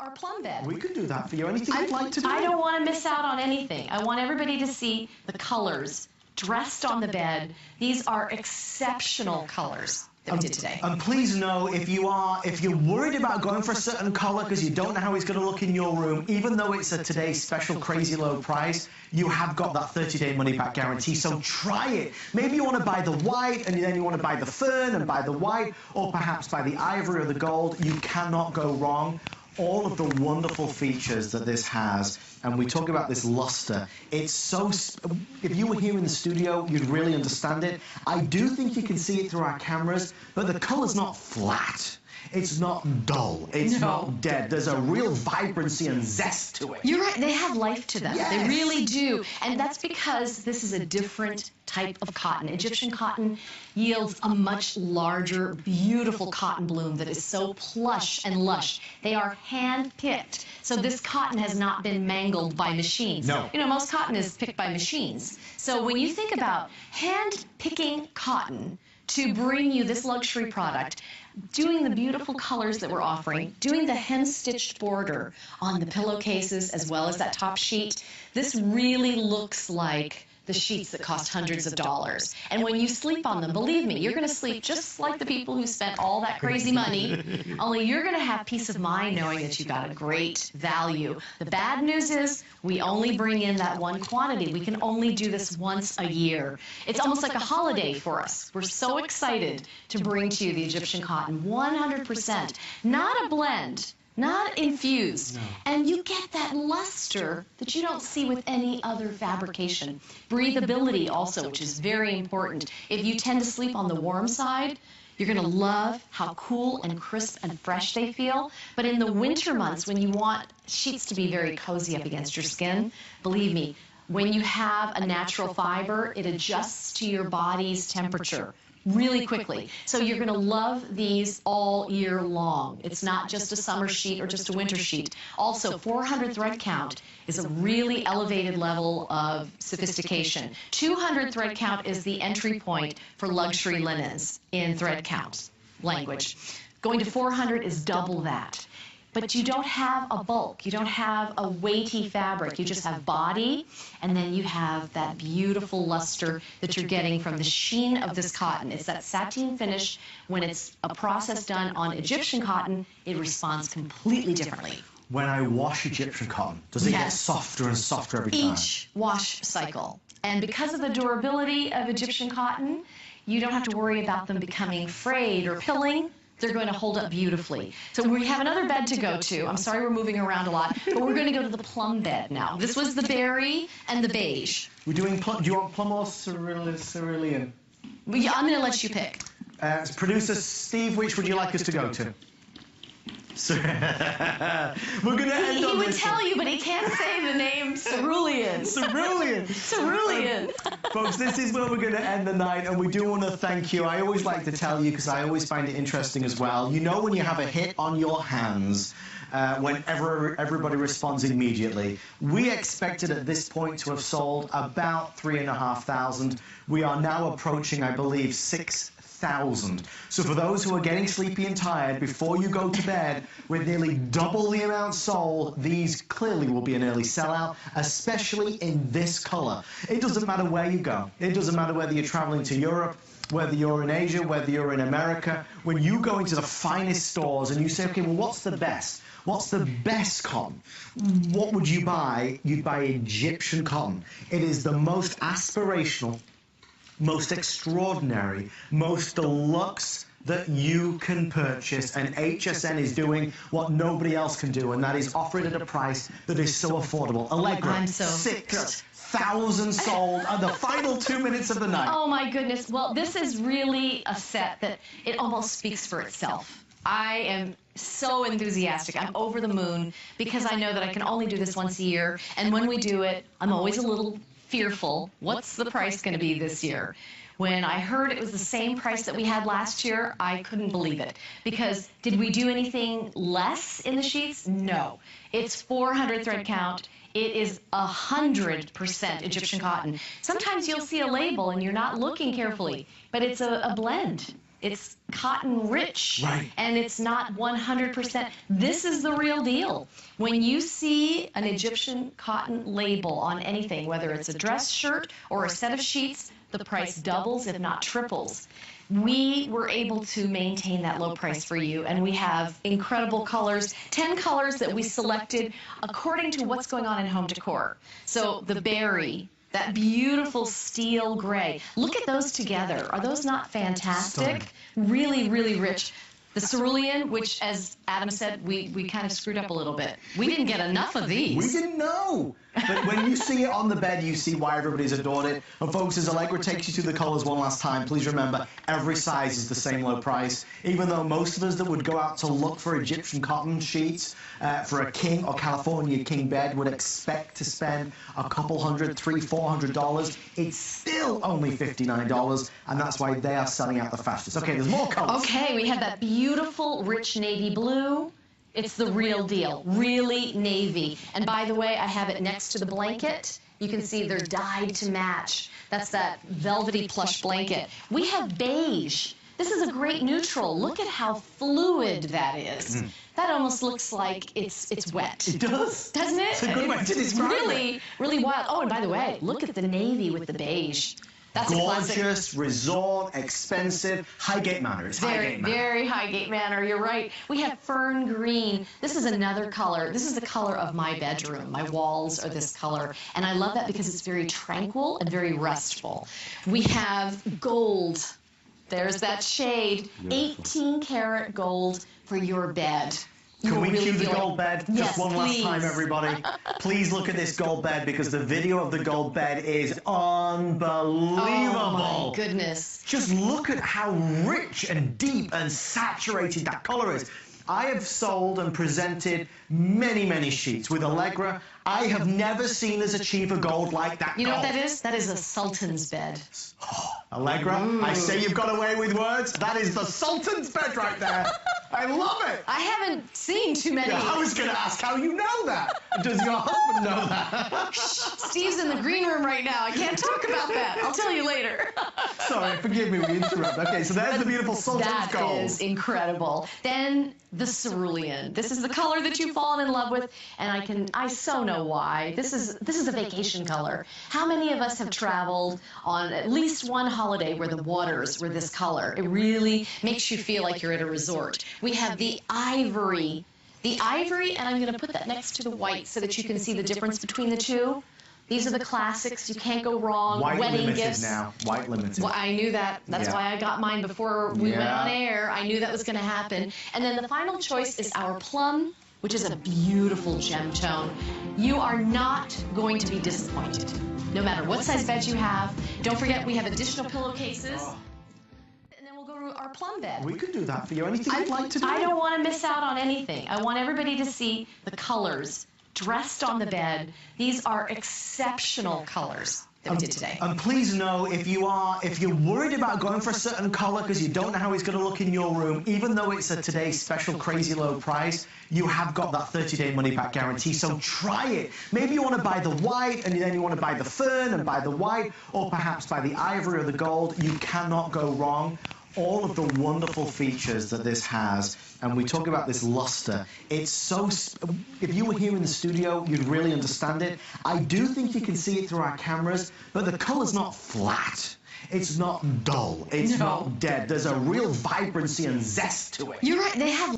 our plum bed. We could do that for you. Anything you'd like to do? I don't want to miss out on anything. I want everybody to see the colors dressed on the bed. These are exceptional colors that we did today. And please know, if you're worried about going for a certain color because you don't know how it's going to look in your room, even though it's a today's special crazy low price, you have got that 30-day money-back guarantee. So try it. Maybe you want to buy the white, and then you want to buy the fern and buy the white, or perhaps buy the ivory or the gold. You cannot go wrong. All of the wonderful features that this has, and we talk about this luster, it's so, if you were here in the studio, you'd really understand it. I do think you can see it through our cameras, but the color's not flat. It's not dull. It's not dead. There's a real vibrancy and zest to it. You're right. They have life to them. Yes. They really do. And that's because this is a different type of cotton. Egyptian cotton yields a much larger, beautiful cotton bloom that is so plush and lush. They are hand-picked. So this cotton has not been mangled by machines. No. You know, most cotton is picked by machines. So when you think about hand-picking cotton to bring you this luxury product, doing the beautiful colors that we're offering, doing the hem-stitched border on the pillowcases as well as that top sheet, this really looks like the sheets that cost hundreds of dollars. And when you sleep on them, believe me, you're going to sleep just like the people who spent all that crazy money, only you're going to have peace of mind knowing that you got a great value. The bad news is we only bring in that one quantity. We can only do this once a year. It's almost like a holiday for us. We're so excited to bring to you the Egyptian cotton, 100%, not a blend, not infused. No. And you get that luster that you don't see with any other fabrication. Breathability also, which is very important. If you tend to sleep on the warm side, you're going to love how cool and crisp and fresh they feel. But in the winter months, when you want sheets to be very cozy up against your skin, believe me, when you have a natural fiber, it adjusts to your body's temperature really quickly. So you're going to love these all year long. It's not just a summer sheet or just a winter sheet. Also, 400 thread count is a really elevated level of sophistication. 200 thread count is the entry point for luxury linens in thread count language. Going to 400 is double that. But you don't have a bulk, you don't have a weighty fabric, you just have body, and then you have that beautiful luster that you're getting from the sheen of this cotton. It's that sateen finish. When it's a process done on Egyptian cotton, it responds completely differently. When I wash Egyptian cotton, does it get softer and softer every time? Each wash cycle. And because of the durability of Egyptian cotton, you don't have to worry about them becoming frayed or pilling. They're going to hold up beautifully. So we have another bed to go to. I'm sorry we're moving around a lot, but we're going to go to the plum bed now. This was the berry and the beige. We're doing plum. Do you want plum or cerulean? Yeah, I'm going to let you pick. Producer Steve, which would you like us to go to? We're going to end on He would this tell you, but he can't say the name cerulean. Cerulean. Cerulean. Folks, this is where we're going to end the night, and we do want to thank you. I always like to tell you, because I always find it interesting as well. You know when you have a hit on your hands, whenever everybody responds immediately. We expected at this point to have sold about 3,500. We are now approaching, I believe, 6,000. So for those who are getting sleepy and tired, before you go to bed, with nearly double the amount sold, these clearly will be an early sellout, especially in this color. It doesn't matter where you go. It doesn't matter whether you're traveling to Europe, whether you're in Asia, whether you're in America. When you go into the finest stores and you say, okay, well, what's the best? What's the best cotton? What would you buy? You'd buy Egyptian cotton. It is the most aspirational, most extraordinary, most deluxe that you can purchase, and HSN is doing what nobody else can do, and that is offer it at a price that is so affordable. Allegra, I'm so 6,000 sold at the final 2 minutes of the night. Oh my goodness. Well, this is really a set that it almost speaks for itself. I am so enthusiastic. I'm over the moon because I know that I can only do this once a year, and when we do it, I'm always a little fearful. What's the price going to be this year? When I heard it was the same price that we had last year, I couldn't believe it. Because did we do anything less in the sheets? No. It's 400 thread count. It is 100% Egyptian cotton. Sometimes you'll see a label and you're not looking carefully, but it's a blend. It's cotton rich, Right. and it's not 100%. This is the real deal. When you see an Egyptian cotton label on anything, whether it's a dress shirt or a set of sheets, the price doubles, if not triples. We were able to maintain that low price for you, and we have incredible colors, 10 colors that we selected according to what's going on in home decor. So the berry, that beautiful steel gray. Look at those together. Are those not fantastic? Stunning. Really, really rich. The cerulean, which, as Adam said, we kind of screwed up a little bit. We didn't get enough of these. We didn't know. But when you see it on the bed, you see why everybody's adored it. And folks, as Allegra takes you through the colors one last time, please remember, every size is the same low price. Even though most of us that would go out to look for Egyptian cotton sheets for a king or California king bed would expect to spend a couple hundred, $300-400, it's still only $59, and that's why they are selling out the fastest. Okay, there's more colors. Okay, we have that beautiful rich navy blue. It's the real deal, really navy. And by the way, I have it next to the blanket. You can see they're dyed to match. That's that velvety plush blanket. We have beige. This is a great neutral. Look at how fluid that is. That almost looks like it's wet. It does. Doesn't it? It's a good way to describe really, it. really wild. Oh, and by the way, look at the navy with the beige. That's a classic. Gorgeous, resort, expensive, Highgate Manor. It's Highgate Manor. Very Highgate Manor, you're right. We have fern green. This is another color. This is the color of my bedroom. My walls are this color. And I love that because it's very tranquil and very restful. We have gold. There's that shade. 18-karat gold for your bed. Can we cue the gold bed Yes, just one last time, please. everybody? Please look at this gold bed because the video of the gold bed is unbelievable. Oh, my goodness. Just look at how rich and deep and saturated that color is. I have sold and presented many, many sheets with Allegra. I have never seen us achieve a gold like that. You know what that is? That is a sultan's bed. Allegra, I say you've got away with words. That is the sultan's bed right there. I love it. I haven't seen too many. Yeah, I was going to ask how you know that. Does your husband know that? Steve's in the green room right now. I can't talk about that. I'll tell you later. Sorry, forgive me, we interrupt. Okay, so there's the beautiful sultan's gold. That is incredible. Then the cerulean. This is the color that you've fallen in love with, and I so know why. This is a vacation color. How many of us have traveled on at least one holiday where the waters were this color? It really makes you feel like you're at a resort. We have the ivory. The ivory, and I'm going to put that next to the white so that you can see the difference between the two. These are the classics. You can't go wrong. White Wedding limited gifts. now. White limited. Well, I knew that. That's Yeah. why I got mine before we went Yeah. on air. I knew that was going to happen. And then the final choice is our plum, which is a beautiful gem tone. You are not going to be disappointed, no matter what size bed you have. Don't forget, we have additional pillowcases. Oh. And then we'll go to our plum bed. We could do that for you. Anything you'd like to do? I don't want to miss out on anything. I want everybody to see the colors dressed on the bed. These are exceptional colors that we did today. And please know, if you're worried about going for a certain color because you don't know how it's going to look in your room, even though it's a today's special crazy low price, you have got that 30-day money-back guarantee. So try it. Maybe you want to buy the white, and then you want to buy the fern and buy the white, or perhaps buy the ivory or the gold. You cannot go wrong. All of the wonderful features that this has, and we talk about this luster. It's so, if you were here in the studio, you'd really understand it. I do think you can see it through our cameras, but the color's not flat. It's not dull. It's not dead. There's a real vibrancy and zest to it. You're right. They have